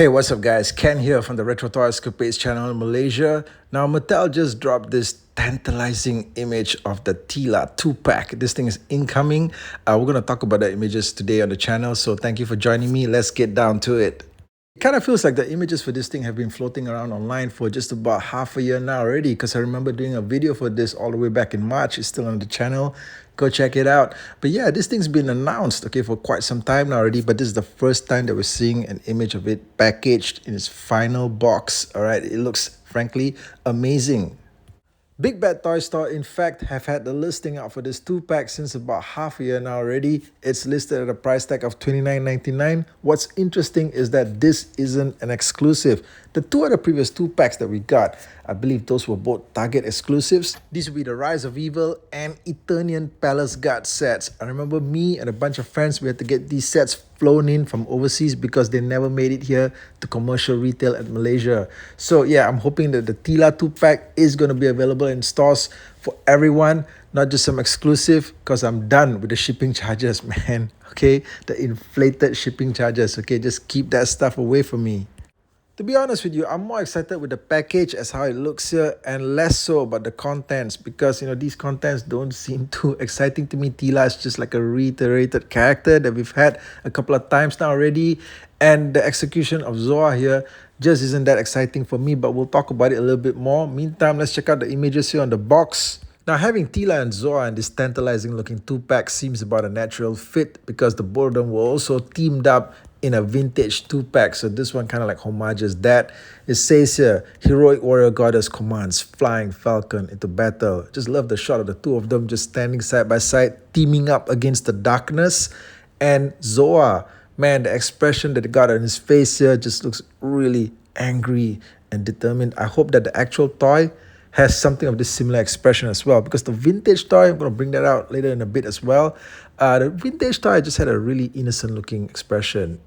Hey, what's up guys? Ken here from the Retro Toy Escapades channel in Malaysia. Now, Mattel just dropped this tantalizing image of the Teela 2-pack. This thing is incoming. We're going to talk about the images today on the channel, so thank you for joining me. Let's get down to it. It kind of feels like the images for this thing have been floating around online for just about half a year now already, because I remember doing a video for this all the way back in March. It's still on the channel. Go check it out. But yeah, this thing's been announced, okay, for quite some time now already, but this is the first time that we're seeing an image of it packaged in its final box. All right, it looks frankly amazing. Big Bad Toy Store, in fact, have had the listing out for this 2-pack since about half a year now already. It's listed at a price tag of $29.99. What's interesting is that this isn't an exclusive. The two other previous 2-packs that we got, I believe those were both Target exclusives. These would be the Rise of Evil and Eternian Palace Guard sets. I remember me and a bunch of friends, we had to get these sets flown in from overseas because they never made it here to commercial retail at Malaysia. So yeah, I'm hoping that the Teela 2-pack is going to be available in stores for everyone, not just some exclusive, because I'm done with the shipping charges, man. Okay, the inflated shipping charges. Okay, just keep that stuff away from me. To be honest with you, I'm more excited with the package as how it looks here and less so about the contents, because these contents don't seem too exciting to me. Teela is just like a reiterated character that we've had a couple of times now already, and the execution of Zorah here just isn't that exciting for me, but we'll talk about it a little bit more. Meantime, let's check out the images here on the box. Now, having Teela and Zorah in this tantalizing looking 2-pack seems about a natural fit, because the both of them were also teamed up in a vintage 2-pack. So this one kind of like homages that. It says here, heroic warrior goddess commands flying falcon into battle. Just love the shot of the two of them just standing side by side, teaming up against the darkness. And Zorah, man, the expression that he got on his face here just looks really angry and determined. I hope that the actual toy has something of this similar expression as well, because the vintage toy, I'm going to bring that out later in a bit as well. The vintage toy just had a really innocent looking expression,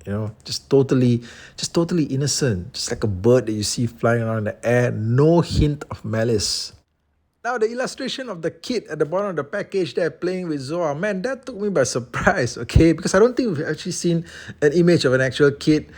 just totally innocent, just like a bird that you see flying around in the air. No hint of malice. Now, the illustration of the kid at the bottom of the package there playing with Zorah, man, that took me by surprise, okay? Because I don't think we've actually seen an image of an actual kid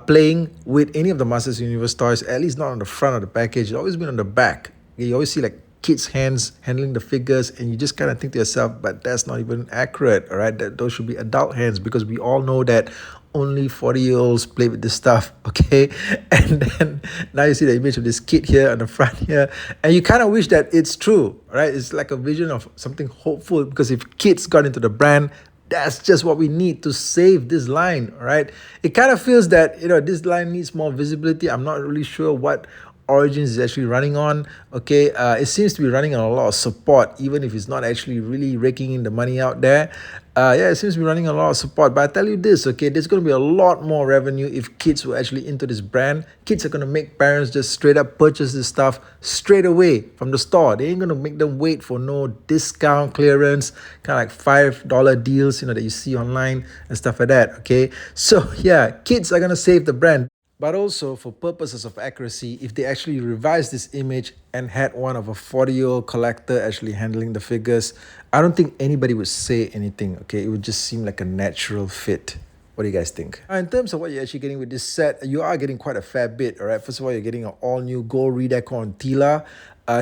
playing with any of the Masters Universe toys, at least not on the front of the package. It's always been on the back. You always see like kids' hands handling the figures, and you just kind of think to yourself, but that's not even accurate, all right? Those should be adult hands, because we all know that only 40-year-olds play with this stuff, okay? And then now you see the image of this kid here on the front here, and you kind of wish that it's true, right? It's like a vision of something hopeful, because if kids got into the brand, that's just what we need to save this line, right? It kind of feels that, this line needs more visibility. I'm not really sure what Origins is actually running on, okay? It seems to be running on a lot of support, even if it's not actually really raking in the money out there. Yeah, it seems to be running a lot of support. But I tell you this, okay, there's going to be a lot more revenue if kids were actually into this brand. Kids are going to make parents just straight up purchase this stuff straight away from the store. They ain't going to make them wait for no discount clearance, kind of like $5 deals, that you see online and stuff like that, okay? So yeah, kids are going to save the brand. But also, for purposes of accuracy, if they actually revised this image and had one of a 40-year-old collector actually handling the figures, I don't think anybody would say anything, okay? It would just seem like a natural fit. What do you guys think? In terms of what you're actually getting with this set, you are getting quite a fair bit, all right? First of all, you're getting an all-new gold redeco on Teela.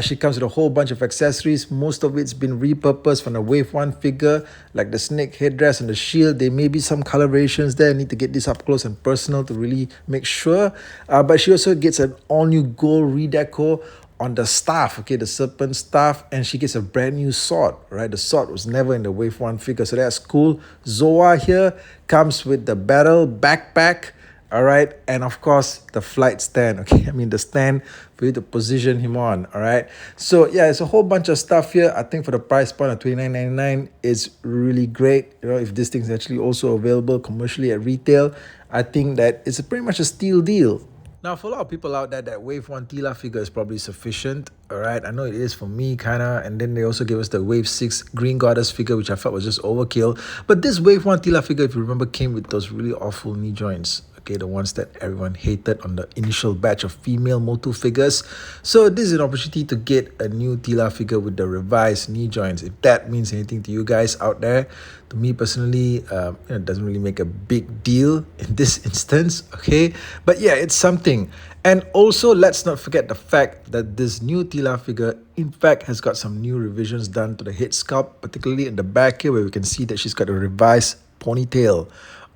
She comes with a whole bunch of accessories. Most of it's been repurposed from the Wave 1 figure, like the snake headdress and the shield. There may be some colorations there. I need to get this up close and personal to really make sure. But she also gets an all-new gold redeco on the staff, okay, the serpent staff, and she gets a brand new sword, right? The sword was never in the Wave 1 figure, so that's cool. Zorah here comes with the battle backpack, all right, and of course the flight stand, okay? I mean the stand for you to position him on, all right? So yeah, it's a whole bunch of stuff here. I think for the price point of $29.99 is really great. If this thing's actually also available commercially at retail, I think that it's pretty much a steal deal. Now, for a lot of people out there, that Wave 1 Teela figure is probably sufficient, all right? I know it is for me, kind of. And then they also gave us the Wave 6 Green Goddess figure, which I felt was just overkill. But this Wave 1 Teela figure, if you remember, came with those really awful knee joints, okay, the ones that everyone hated on the initial batch of female MOTU figures. So this is an opportunity to get a new Teela figure with the revised knee joints. If that means anything to you guys out there, to me personally, it doesn't really make a big deal in this instance, okay? But yeah, it's something. And also, let's not forget the fact that this new Teela figure, in fact, has got some new revisions done to the head sculpt, particularly in the back here, where we can see that she's got a revised ponytail.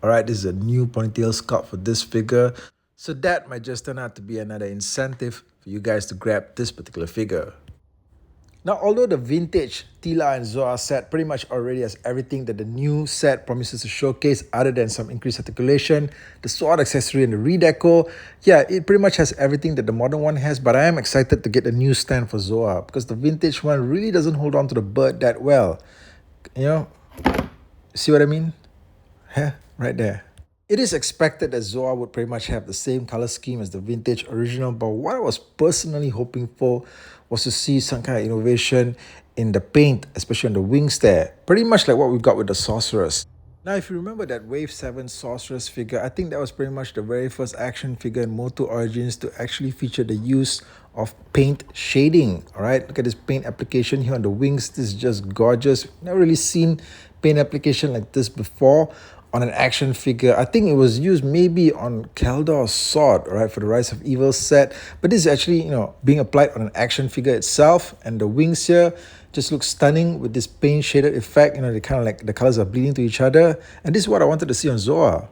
All right, this is a new ponytail sculpt for this figure. So that might just turn out to be another incentive for you guys to grab this particular figure. Now, although the vintage Teela and Zorah set pretty much already has everything that the new set promises to showcase other than some increased articulation, the sword accessory and the redeco, yeah, it pretty much has everything that the modern one has, but I am excited to get a new stand for Zorah because the vintage one really doesn't hold on to the bird that well. You know, see what I mean? Yeah, right there. It is expected that Zorah would pretty much have the same color scheme as the vintage original, but what I was personally hoping for was to see some kind of innovation in the paint, especially on the wings there. Pretty much like what we got with the Sorceress. Now, if you remember that Wave 7 Sorceress figure, I think that was pretty much the very first action figure in MOTU Origins to actually feature the use of paint shading. All right, look at this paint application here on the wings. This is just gorgeous. Never really seen paint application like this before on an action figure. I think it was used maybe on Kaldor's sword, right, for the Rise of Evil set. But this is actually, being applied on an action figure itself. And the wings here just look stunning with this paint shaded effect. They kind of like the colors are bleeding to each other. And this is what I wanted to see on Zorah.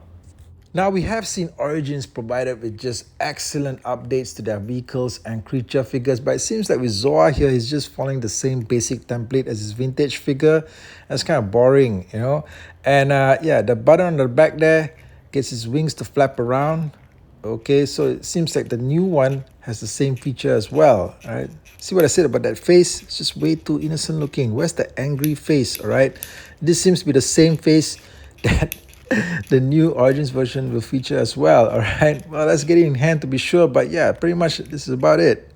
Now, we have seen Origins provided with just excellent updates to their vehicles and creature figures, but it seems like with Zorah here, he's just following the same basic template as his vintage figure. That's kind of boring, And yeah, the button on the back there gets his wings to flap around. Okay, so it seems like the new one has the same feature as well, all right? See what I said about that face? It's just way too innocent looking. Where's the angry face, all right? This seems to be the same face that the new Origins version will feature as well, all right? Well, let's get it in hand to be sure, but yeah, pretty much this is about it.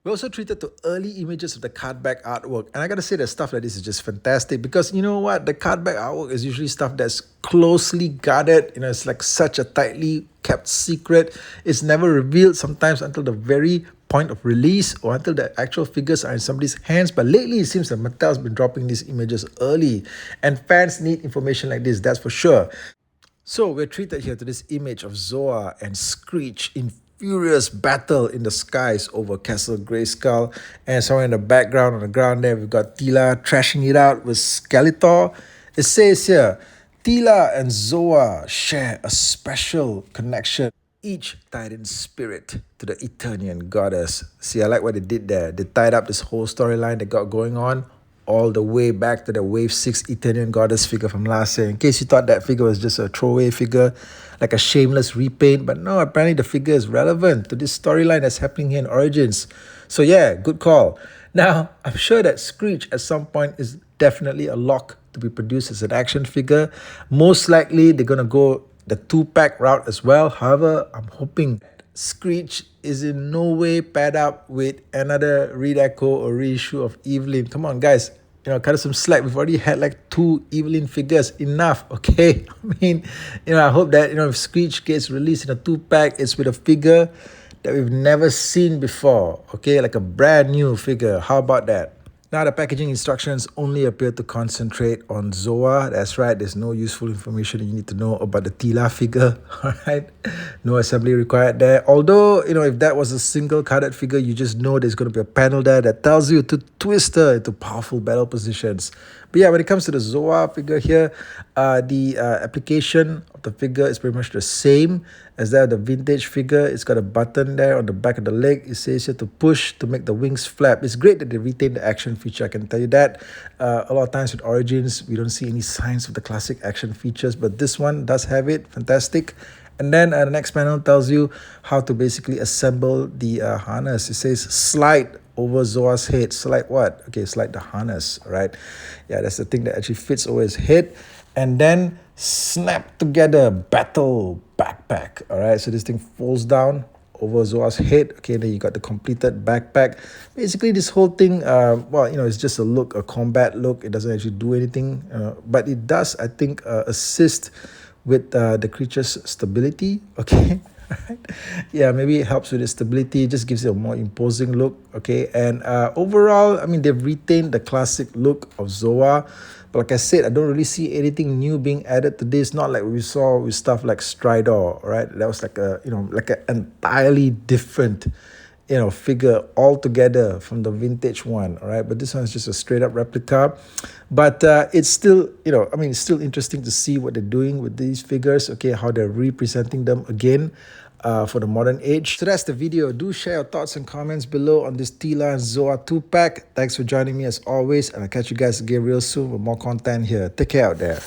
We also treated to early images of the card back artwork. And I gotta say that stuff like this is just fantastic because you know what? The card back artwork is usually stuff that's closely guarded. It's like such a tightly kept secret. It's never revealed sometimes until the very point of release or until the actual figures are in somebody's hands. But lately it seems that Mattel's been dropping these images early. And fans need information like this, that's for sure. So we're treated here to this image of Zorah and Screech in furious battle in the skies over Castle Grayskull. And somewhere in the background, on the ground there, we've got Teela trashing it out with Skeletor. It says here, Teela and Zorah share a special connection, each tied in spirit to the Eternian goddess. See, I like what they did there. They tied up this whole storyline they got going on all the way back to the Wave 6 Eternian Goddess figure from last year. In case you thought that figure was just a throwaway figure, like a shameless repaint, but no, apparently the figure is relevant to this storyline that's happening here in Origins. So yeah, good call. Now, I'm sure that Screech at some point is definitely a lock to be produced as an action figure. Most likely, they're going to go the 2-pack route as well. However, I'm hoping Screech is in no way paired up with another redeco or reissue of Evelyn. Come on, guys. Cut us some slack. We've already had like 2 Evelyn figures. Enough, okay? I mean, I hope that, if Screech gets released in a 2-pack, it's with a figure that we've never seen before, okay? Like a brand new figure. How about that? Now, the packaging instructions only appear to concentrate on Zorah. That's right, there's no useful information you need to know about the Teela figure, all right? No assembly required there. Although, if that was a single carded figure, you just know there's going to be a panel there that tells you to twist her into powerful battle positions. But yeah, when it comes to the Zorah figure here, the application of the figure is pretty much the same as that of the vintage figure. It's got a button there on the back of the leg. It says here to push to make the wings flap. It's great that they retain the action feature, I can tell you that. A lot of times with Origins, we don't see any signs of the classic action features, but this one does have it. Fantastic. And then the next panel tells you how to basically assemble the harness. It says slide over Zorah's head. Slide what? Okay, slide the harness, right? Yeah, that's the thing that actually fits over his head. And then snap together battle backpack. All right, so this thing folds down over Zorah's head. Okay, then you got the completed backpack. Basically, this whole thing, it's just a look, a combat look. It doesn't actually do anything, but it does, I think, assist with the creature's stability. Okay. Right. Yeah, maybe it helps with the stability, just gives it a more imposing look. Okay, and overall, I mean, they've retained the classic look of Zoa, but like I said, I don't really see anything new being added to this. Not like we saw with stuff like Stridor, right? That was like a, like an entirely different, figure altogether from the vintage one. All right, but this one is just a straight up replica. But it's still, I mean, it's still interesting to see what they're doing with these figures. Okay, how they're representing them again. For the modern age. So that's the video. Do share your thoughts and comments below on this Teela and Zoa 2-pack. Thanks for joining me as always, and I'll catch you guys again real soon with more content here. Take care out there.